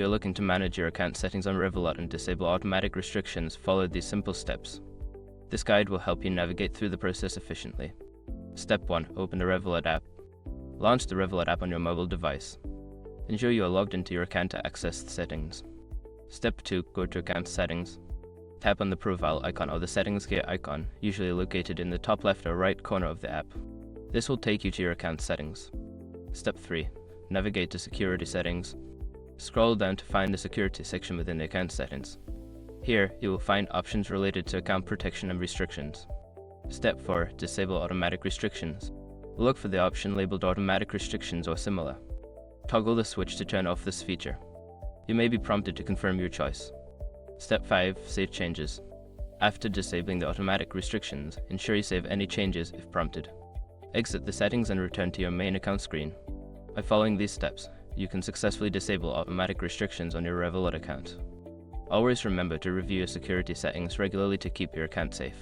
you're looking to manage your account settings on Revolut and disable automatic restrictions, follow these simple steps. This guide will help you navigate through the process efficiently. Step 1. Open the Revolut app. Launch the Revolut app on your mobile device. Ensure you are logged into your account to access the settings. Step 2. Go to Account Settings. Tap on the profile icon or the settings gear icon, usually located in the top left or right corner of the app. This will take you to your account settings. Step 3. Navigate to Security Settings. Scroll down to find the Security section within the account settings. Here, you will find options related to account protection and restrictions. Step 4. Disable automatic restrictions. Look for the option labeled Automatic Restrictions or similar. Toggle the switch to turn off this feature. You may be prompted to confirm your choice. Step 5. Save changes. After disabling the automatic restrictions, ensure you save any changes if prompted. Exit the settings and return to your main account screen. By following these steps, you can successfully disable automatic restrictions on your Revolut account. Always remember to review your security settings regularly to keep your account safe.